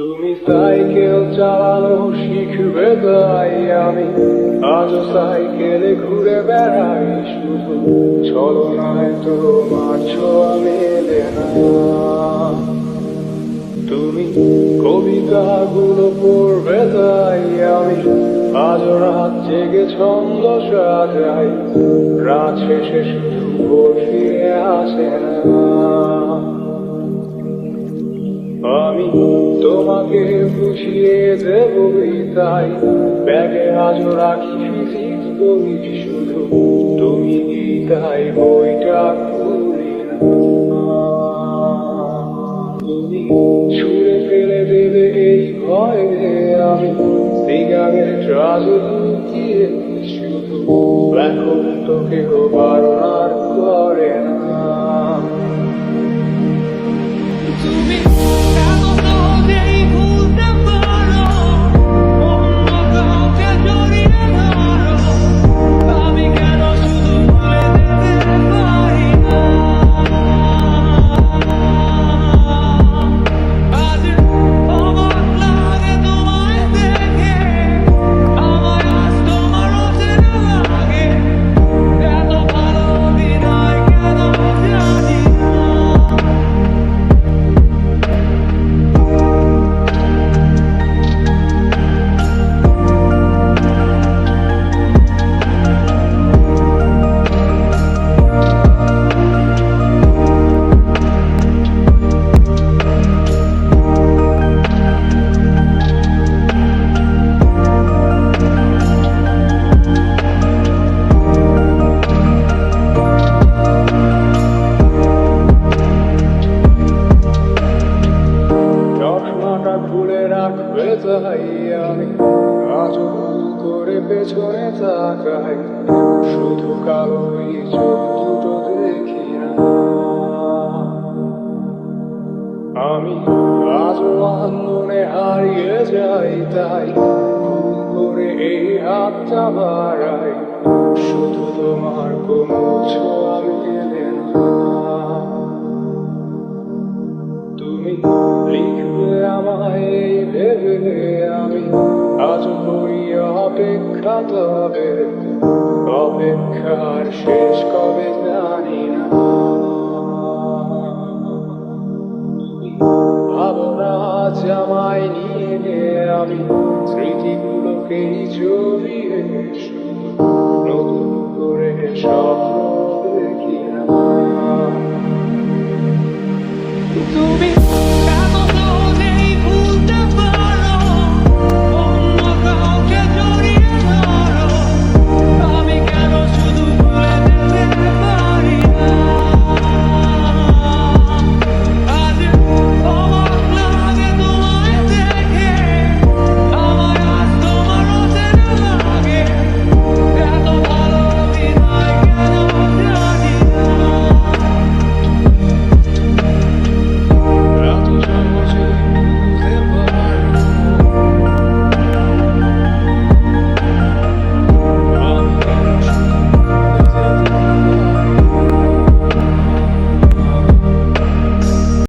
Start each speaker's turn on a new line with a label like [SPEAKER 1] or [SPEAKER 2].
[SPEAKER 1] তুমি সাইকেল চালানো শিখবে তাই আমি আজও সাইকেলে ঘুরে বেড়াই, শুধু ছলনায় তোমার ছোঁয়া মেলে না। তুমি কবিতাগুলো পড়বে তাই আমি আজও রাত জেগে ছন্দ সাজাই, রাত শেষে শুধু ভোর ফিরে আসে না। আমি তোমাকে বুঝিয়ে দেবই তাই ব্যাগে আজও রাখি ফিজিক্স বই, শুধু তুমি গীতাই বইটা খুলি না। তুমি ছুঁড়ে ফেলে দেবে এই ভয়ে আমি সিগারেট রাজু লুকিয়ে, শুধু এখন তো কেউ বারণ আর করে না।
[SPEAKER 2] তুমি কেন সহজেই ভুলতে পারো, অন্য কাউকে জড়িয়ে ধরো, আমি কেন শুধু ভুলে যেতে পারি না। আজ অবাক লাগে তোমায় দেখে, আমায় আজ তোমার অচেনা লাগে, এত ভালো অভিনয় কেন জানি না।
[SPEAKER 1] চশমাটা খুলে রাখবে তাই আমি আজও ভুল করে পেছনে তাকাই, শুধু কালোই চোখ দুটো দেখি না। আমি আজও আন্দোলনে হারিয়ে যাই তাই ভুল করে এই হাতটা বাড়াই, শুধু তোমার কোনো ছোঁয়া মেলে না। তুমি লিখবে আমায় এই ভেবে আমি আজ করি অপেক্ষা, তবে অপেক্ষার শেষ কবে জানি না। তুমি ভাবো না আজ আমায় নিয়ে আমি স্মৃতিগুলোকেই জড়িয়ে, শুধু নতুন করে স্বপ্ন দেখি না।
[SPEAKER 2] তুমি